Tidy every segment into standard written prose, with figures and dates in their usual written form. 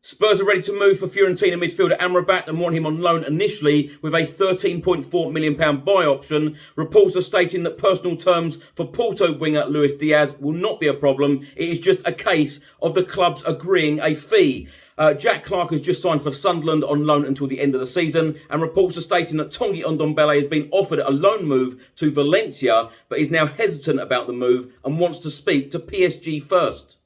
Spurs are ready to move for Fiorentina midfielder Amrabat and want him on loan initially with a £13.4 million buy option. Reports are stating that personal terms for Porto winger Luis Díaz will not be a problem. It is just a case of the clubs agreeing a fee. Jack Clarke has just signed for Sunderland on loan until the end of the season, and reports are stating that Tonny Dembele has been offered a loan move to Valencia, but is now hesitant about the move and wants to speak to PSG first.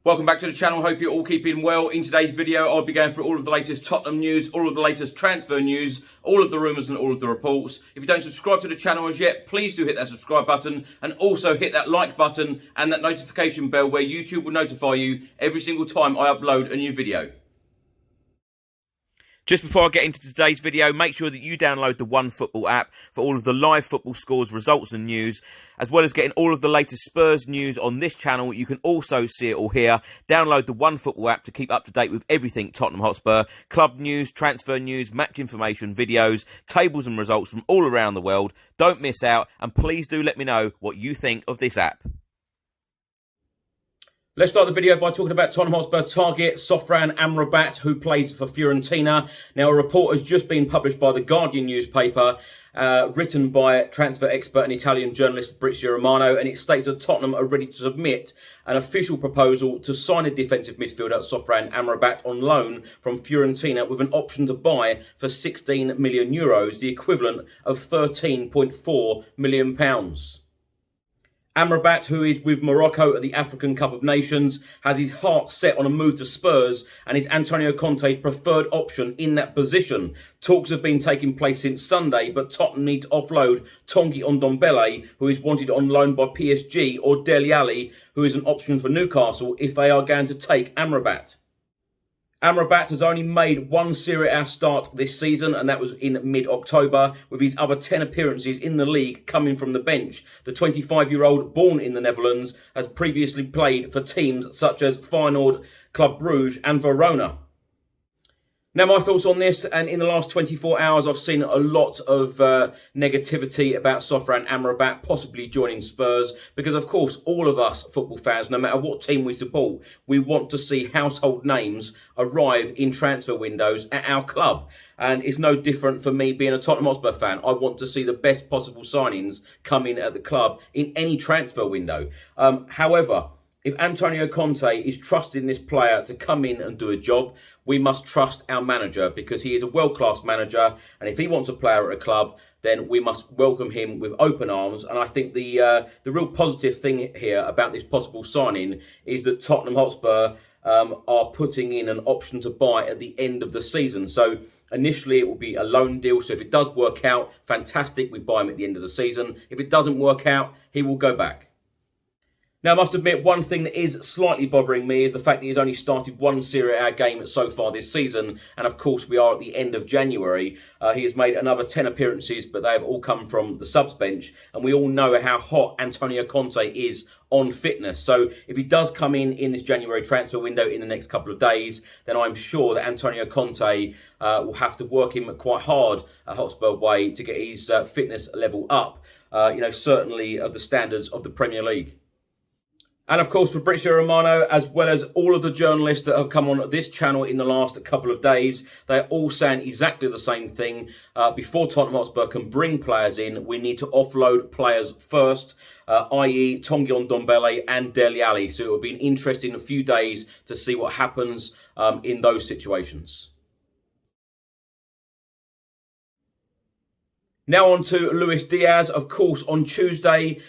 Welcome back to the channel, hope you're all keeping well. In today's video, I'll be going through all of the latest Tottenham news, all of the latest transfer news, all of the rumours and all of the reports. If you don't subscribe to the channel as yet, please do hit that subscribe button and also hit that like button and that notification bell where YouTube will notify you every single time I upload a new video. Just before I get into today's video, make sure that you download the OneFootball app for all of the live football scores, results and news, as well as getting all of the latest Spurs news on this channel. You can also see it all here. Download the OneFootball app to keep up to date with everything Tottenham Hotspur, club news, transfer news, match information, videos, tables and results from all around the world. Don't miss out, and please do let me know what you think of this app. Let's start the video by talking about Tottenham Hotspur target Sofran Amrabat, who plays for Fiorentina. Now, a report has just been published by the Guardian newspaper, written by transfer expert and Italian journalist Fabrizio Romano, and it states that Tottenham are ready to submit an official proposal to sign a defensive midfielder, Sofran Amrabat, on loan from Fiorentina with an option to buy for €16 million, the equivalent of £13.4 million. Amrabat, who is with Morocco at the African Cup of Nations, has his heart set on a move to Spurs and is Antonio Conte's preferred option in that position. Talks have been taking place since Sunday, but Tottenham need to offload Tonny Dembele, who is wanted on loan by PSG, or Dele Alli, who is an option for Newcastle, if they are going to take Amrabat. Amrabat has only made one Serie A start this season, and that was in mid-October, with his other 10 appearances in the league coming from the bench. The 25-year-old, born in the Netherlands, has previously played for teams such as Feyenoord, Club Brugge and Verona. Now, my thoughts on this, and in the last 24 hours, I've seen a lot of negativity about Sofran Amrabat possibly joining Spurs, because, of course, all of us football fans, no matter what team we support, we want to see household names arrive in transfer windows at our club. And it's no different for me being a Tottenham Hotspur fan. I want to see the best possible signings come in at the club in any transfer window. However, if Antonio Conte is trusting this player to come in and do a job, we must trust our manager, because he is a world-class manager, and if he wants a player at a club, then we must welcome him with open arms. And I think the real positive thing here about this possible signing is that Tottenham Hotspur are putting in an option to buy at the end of the season. So initially it will be a loan deal, so if it does work out, fantastic, we buy him at the end of the season. If it doesn't work out, he will go back. Now, I must admit, one thing that is slightly bothering me is the fact that he's only started one Serie A game so far this season. And of course, we are at the end of January. He has made another 10 appearances, but they have all come from the subs bench. And we all know how hot Antonio Conte is on fitness. So if he does come in this January transfer window in the next couple of days, then I'm sure that Antonio Conte will have to work him quite hard at Hotspur way to get his fitness level up, certainly of the standards of the Premier League. And of course, Fabrizio Romano, as well as all of the journalists that have come on this channel in the last couple of days, they're all saying exactly the same thing. Before Tottenham Hotspur can bring players in, we need to offload players first, i.e. Tonny Dembele and Dele Alli. So it will be an interesting few days to see what happens in those situations. Now on to Luis Díaz. Of course, on Tuesday,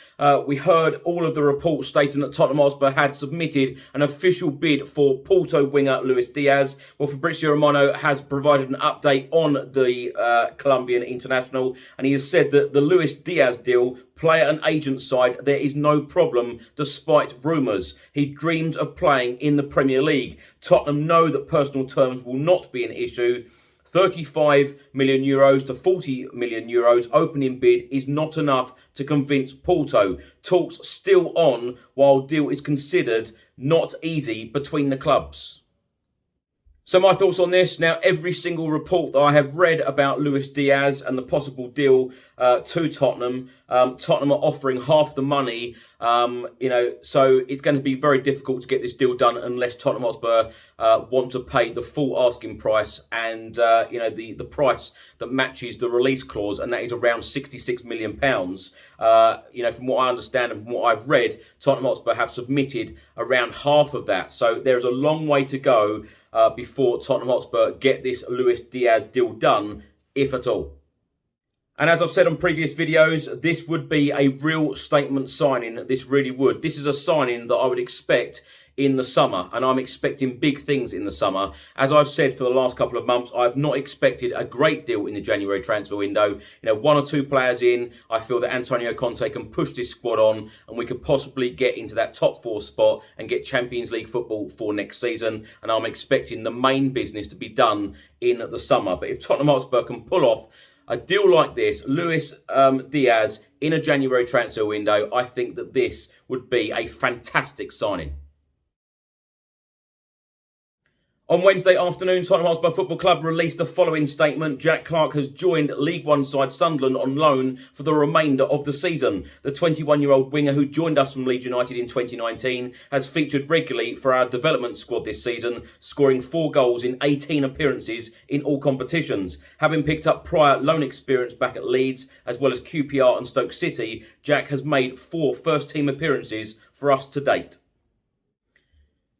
we heard all of the reports stating that Tottenham Hotspur had submitted an official bid for Porto winger Luis Díaz. Well, Fabrizio Romano has provided an update on the Colombian international, and he has said that the Luis Díaz deal, player and agent side, there is no problem despite rumours. He dreams of playing in the Premier League. Tottenham know that personal terms will not be an issue. €35 million to €40 million opening bid is not enough to convince Porto. Talks still on while deal is considered not easy between the clubs. So my thoughts on this. Now, every single report that I have read about Luis Díaz and the possible deal to Tottenham, Tottenham are offering half the money. So it's going to be very difficult to get this deal done unless Tottenham Hotspur want to pay the full asking price and the price that matches the release clause, and that is around £66 million. From what I understand and from what I've read, Tottenham Hotspur have submitted around half of that. So there's a long way to go before Tottenham Hotspur get this Luis Díaz deal done, if at all. And as I've said on previous videos, this would be a real statement signing. This really would. This is a signing that I would expect in the summer, and I'm expecting big things in the summer. As I've said for the last couple of months, I've not expected a great deal in the January transfer window. One or two players in, I feel that Antonio Conte can push this squad on, and we could possibly get into that top 4 spot and get Champions League football for next season. And I'm expecting the main business to be done in the summer. But if Tottenham Hotspur can pull off a deal like this, Luis Díaz in a January transfer window, I think that this would be a fantastic signing. On Wednesday afternoon, Tottenham Hotspur Football Club released the following statement. Jack Clarke has joined League One side Sunderland on loan for the remainder of the season. The 21-year-old winger who joined us from Leeds United in 2019 has featured regularly for our development squad this season, scoring 4 goals in 18 appearances in all competitions. Having picked up prior loan experience back at Leeds, as well as QPR and Stoke City, Jack has made 4 first-team appearances for us to date.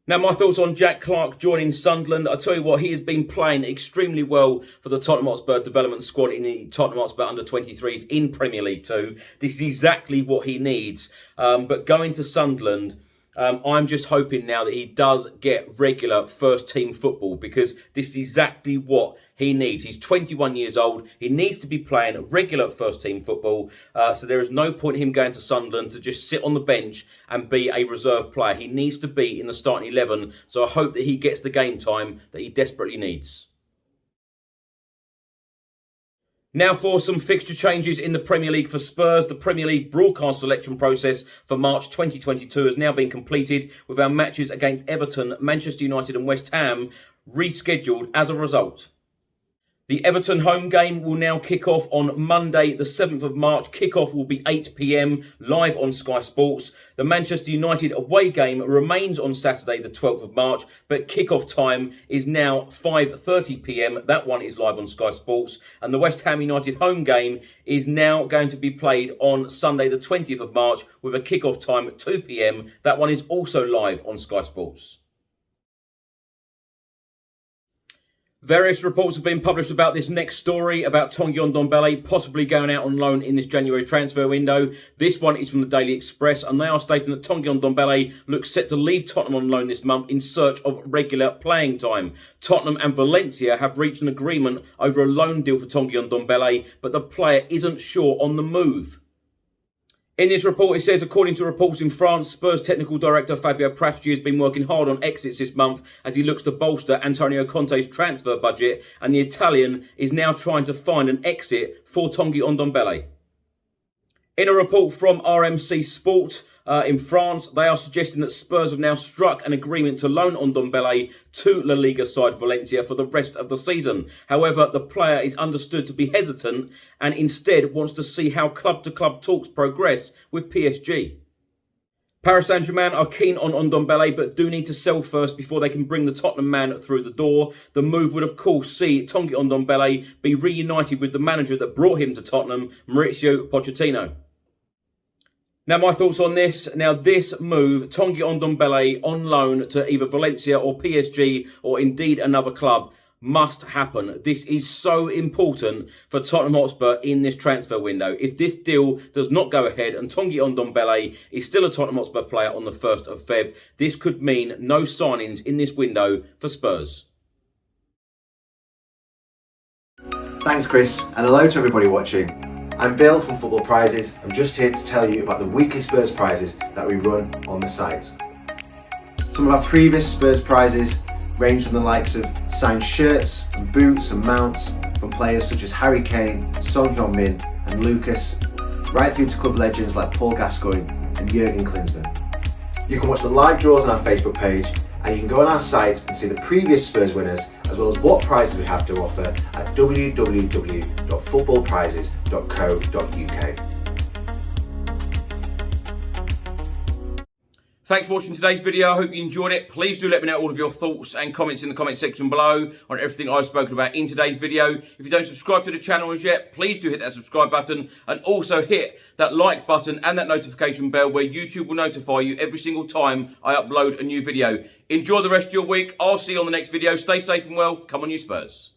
Now, my thoughts on Jack Clarke joining Sunderland. I tell you what, he has been playing extremely well for the Tottenham Hotspur development squad in the Tottenham Hotspur under-23s in Premier League 2. This is exactly what he needs. But going to Sunderland, I'm just hoping now that he does get regular first-team football, because this is exactly what he needs. He's 21 years old. He needs to be playing regular first-team football. So there is no point in him going to Sunderland to just sit on the bench and be a reserve player. He needs to be in the starting 11. So I hope that he gets the game time that he desperately needs. Now for some fixture changes in the Premier League for Spurs. The Premier League broadcast selection process for March 2022 has now been completed, with our matches against Everton, Manchester United and West Ham rescheduled as a result. The Everton home game will now kick off on Monday, the 7th of March. Kick-off will be 8 p.m, live on Sky Sports. The Manchester United away game remains on Saturday, the 12th of March, but kick-off time is now 5:30 p.m. That one is live on Sky Sports. And the West Ham United home game is now going to be played on Sunday, the 20th of March, with a kick-off time at 2 p.m. That one is also live on Sky Sports. Various reports have been published about this next story, about Tonny Dembele possibly going out on loan in this January transfer window. This one is from the Daily Express, and they are stating that Tonny Dembele looks set to leave Tottenham on loan this month in search of regular playing time. Tottenham and Valencia have reached an agreement over a loan deal for Tonny Dembele, but the player isn't sure on the move. In this report, it says, according to reports in France, Spurs technical director Fabio Paratici has been working hard on exits this month as he looks to bolster Antonio Conte's transfer budget, and the Italian is now trying to find an exit for Tonny Dembele. In a report from RMC Sport in France, they are suggesting that Spurs have now struck an agreement to loan Dembele to La Liga side Valencia for the rest of the season. However, the player is understood to be hesitant and instead wants to see how club-to-club talks progress with PSG. Paris Saint-Germain are keen on Dembele, but do need to sell first before they can bring the Tottenham man through the door. The move would, of course, see Tonny Dembele be reunited with the manager that brought him to Tottenham, Mauricio Pochettino. Now, my thoughts on this. Now, this move, Tonny Dembele on loan to either Valencia or PSG or indeed another club, must happen. This is so important for Tottenham Hotspur in this transfer window. If this deal does not go ahead and Tonny Dembele is still a Tottenham Hotspur player on the 1st of Feb, this could mean no signings in this window for Spurs. Thanks, Chris, and hello to everybody watching. I'm Bill from Football Prizes. I'm just here to tell you about the weekly Spurs prizes that we run on the site. Some of our previous Spurs prizes range from the likes of signed shirts and boots and mounts from players such as Harry Kane, Son Heung-min and Lucas, right through to club legends like Paul Gascoigne and Jurgen Klinsmann. You can watch the live draws on our Facebook page, and you can go on our site and see the previous Spurs winners as well as what prizes we have to offer at www.footballprizes.co.uk. Thanks for watching today's video. I hope you enjoyed it. Please do let me know all of your thoughts and comments in the comment section below on everything I've spoken about in today's video. If you don't subscribe to the channel as yet, please do hit that subscribe button and also hit that like button and that notification bell where YouTube will notify you every single time I upload a new video. Enjoy the rest of your week. I'll see you on the next video. Stay safe and well. Come on, you Spurs.